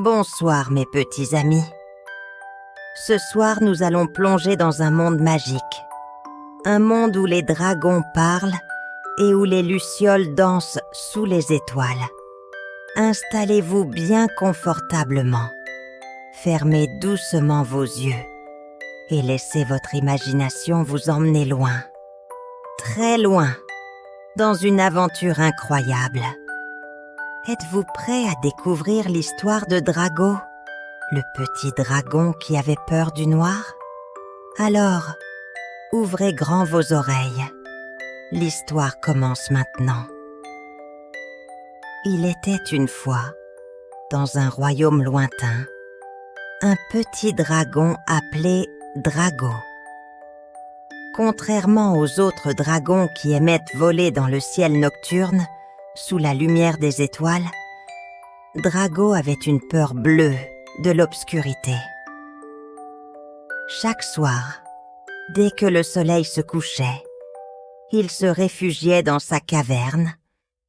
Bonsoir mes petits amis. Ce soir, nous allons plonger dans un monde magique. Un monde où les dragons parlent et où les lucioles dansent sous les étoiles. Installez-vous bien confortablement. Fermez doucement vos yeux et laissez votre imagination vous emmener loin. Très loin, dans une aventure incroyable. Êtes-vous prêt à découvrir l'histoire de Drago, le petit dragon qui avait peur du noir? Alors, ouvrez grand vos oreilles. L'histoire commence maintenant. Il était une fois, dans un royaume lointain, un petit dragon appelé Drago. Contrairement aux autres dragons qui aiment voler dans le ciel nocturne, sous la lumière des étoiles, Drago avait une peur bleue de l'obscurité. Chaque soir, dès que le soleil se couchait, il se réfugiait dans sa caverne,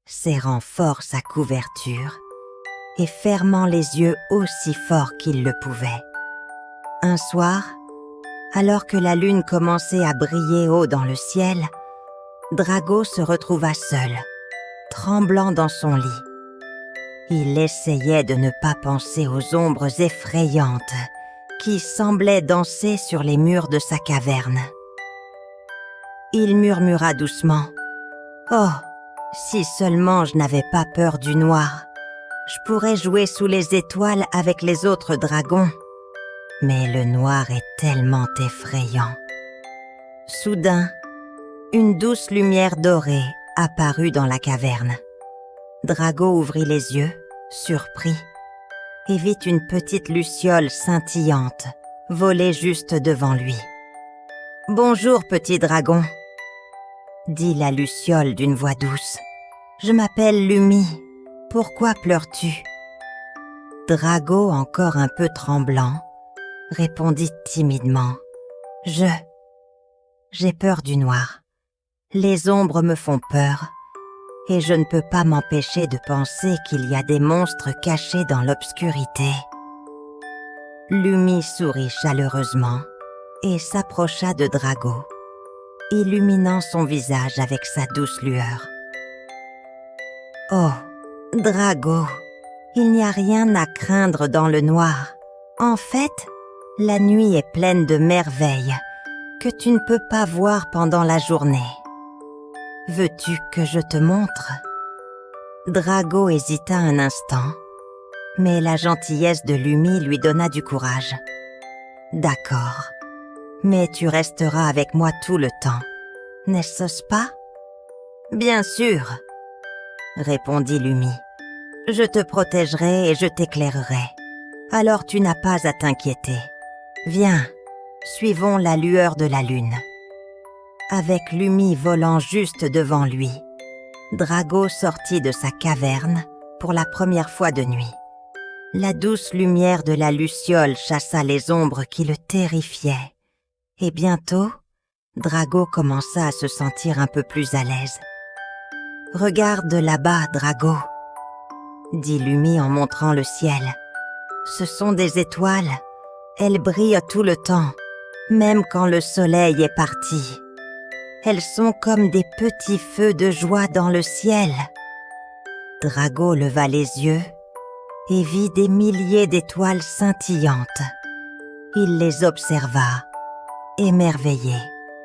serrant fort sa couverture et fermant les yeux aussi fort qu'il le pouvait. Un soir, alors que la lune commençait à briller haut dans le ciel, Drago se retrouva seul, tremblant dans son lit. Il essayait de ne pas penser aux ombres effrayantes qui semblaient danser sur les murs de sa caverne. Il murmura doucement « Oh, si seulement je n'avais pas peur du noir, je pourrais jouer sous les étoiles avec les autres dragons. Mais le noir est tellement effrayant. » Soudain, une douce lumière dorée apparut dans la caverne. Drago ouvrit les yeux, surpris, et vit une petite luciole scintillante voler juste devant lui. « Bonjour, petit dragon !» dit la luciole d'une voix douce. « Je m'appelle Lumi. Pourquoi pleures-tu » Drago, encore un peu tremblant, répondit timidement. « J'ai peur du noir. Les ombres me font peur, et je ne peux pas m'empêcher de penser qu'il y a des monstres cachés dans l'obscurité. » Lumi sourit chaleureusement et s'approcha de Drago, illuminant son visage avec sa douce lueur. « Oh, Drago, il n'y a rien à craindre dans le noir. En fait, la nuit est pleine de merveilles que tu ne peux pas voir pendant la journée. Veux-tu que je te montre ?» Drago hésita un instant, mais la gentillesse de Lumi lui donna du courage. « D'accord, mais tu resteras avec moi tout le temps, n'est-ce pas ?»« Bien sûr, » répondit Lumi. « Je te protégerai et je t'éclairerai. Alors tu n'as pas à t'inquiéter. Viens, suivons la lueur de la lune. » Avec Lumi volant juste devant lui, Drago sortit de sa caverne pour la première fois de nuit. La douce lumière de la luciole chassa les ombres qui le terrifiaient. Et bientôt, Drago commença à se sentir un peu plus à l'aise. « Regarde là-bas, Drago !» dit Lumi en montrant le ciel. « Ce sont des étoiles. Elles brillent tout le temps, même quand le soleil est parti. Elles sont comme des petits feux de joie dans le ciel. » Drago leva les yeux et vit des milliers d'étoiles scintillantes. Il les observa, émerveillé.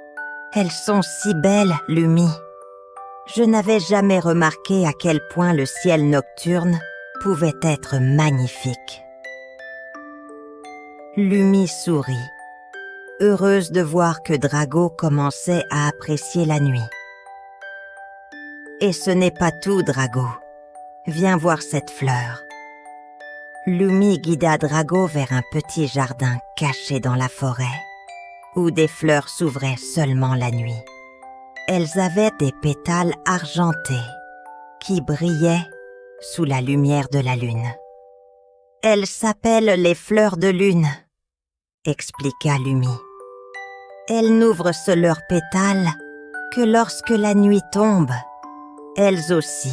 « Elles sont si belles, Lumi. Je n'avais jamais remarqué à quel point le ciel nocturne pouvait être magnifique. » Lumi sourit, heureuse de voir que Drago commençait à apprécier la nuit. « Et ce n'est pas tout, Drago. Viens voir cette fleur. » Lumi guida Drago vers un petit jardin caché dans la forêt, où des fleurs s'ouvraient seulement la nuit. Elles avaient des pétales argentés qui brillaient sous la lumière de la lune. « Elles s'appellent les fleurs de lune, » expliqua Lumi. « Elles n'ouvrent leurs pétales que lorsque la nuit tombe, elles aussi.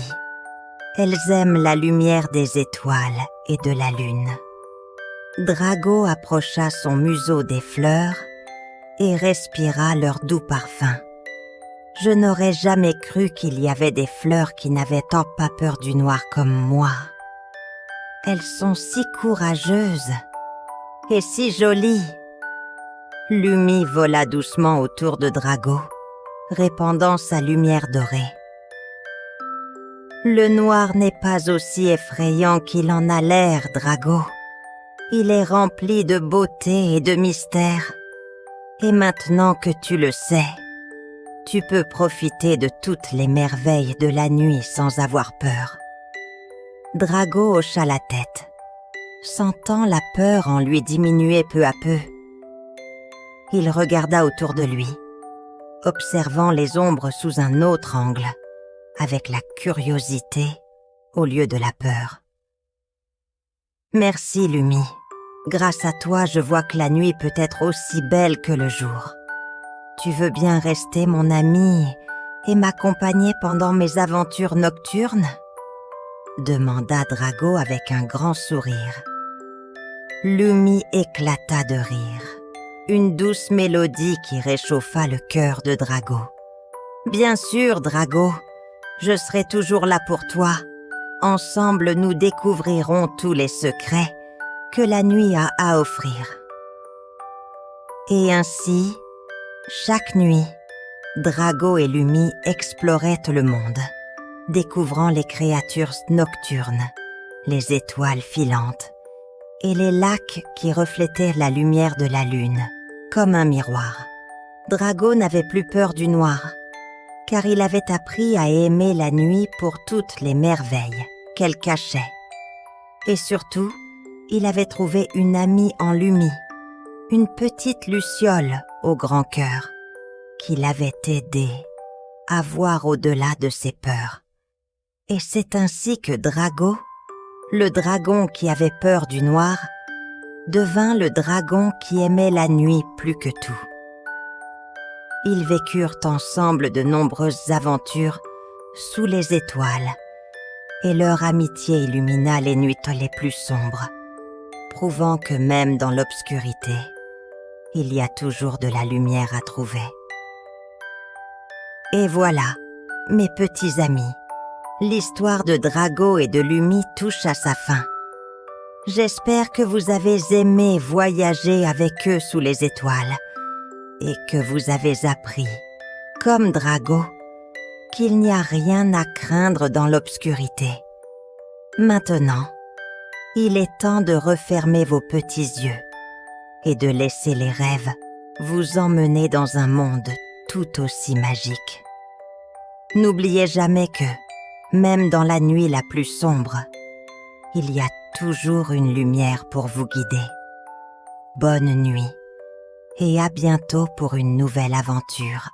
Elles aiment la lumière des étoiles et de la lune. Drago approcha son museau des fleurs et respira leur doux parfum. Je n'aurais jamais cru qu'il y avait des fleurs qui n'avaient tant pas peur du noir comme moi. Elles sont si courageuses et si jolies. Lumi vola doucement autour de Drago, répandant sa lumière dorée. Le noir n'est pas aussi effrayant qu'il en a l'air, Drago. Il est rempli de beauté et de mystère. Et maintenant que tu le sais, tu peux profiter de toutes les merveilles de la nuit sans avoir peur. Drago hocha la tête, sentant la peur en lui diminuer peu à peu. Il regarda autour de lui, observant les ombres sous un autre angle, avec la curiosité au lieu de la peur. Merci, Lumi. Grâce à toi, je vois que la nuit peut être aussi belle que le jour. Tu veux bien rester mon ami et m'accompagner pendant mes aventures nocturnes ? Demanda Drago avec un grand sourire. Lumi éclata de rire, une douce mélodie qui réchauffa le cœur de Drago. Bien sûr, Drago, je serai toujours là pour toi. Ensemble, nous découvrirons tous les secrets que la nuit a à offrir. Et ainsi, chaque nuit, Drago et Lumi exploraient le monde, découvrant les créatures nocturnes, les étoiles filantes et les lacs qui reflétaient la lumière de la lune, comme un miroir. Drago n'avait plus peur du noir, car il avait appris à aimer la nuit pour toutes les merveilles qu'elle cachait. Et surtout, il avait trouvé une amie en Lumi, une petite luciole au grand cœur, qui l'avait aidé à voir au-delà de ses peurs. Et c'est ainsi que Drago, le dragon qui avait peur du noir, devint le dragon qui aimait la nuit plus que tout. Ils vécurent ensemble de nombreuses aventures sous les étoiles, et leur amitié illumina les nuits les plus sombres, prouvant que même dans l'obscurité, il y a toujours de la lumière à trouver. Et voilà, mes petits amis, l'histoire de Drago et de Lumi touche à sa fin. J'espère que vous avez aimé voyager avec eux sous les étoiles et que vous avez appris, comme Drago, qu'il n'y a rien à craindre dans l'obscurité. Maintenant, il est temps de refermer vos petits yeux et de laisser les rêves vous emmener dans un monde tout aussi magique. N'oubliez jamais que, même dans la nuit la plus sombre, il y a toujours une lumière pour vous guider. Bonne nuit et à bientôt pour une nouvelle aventure.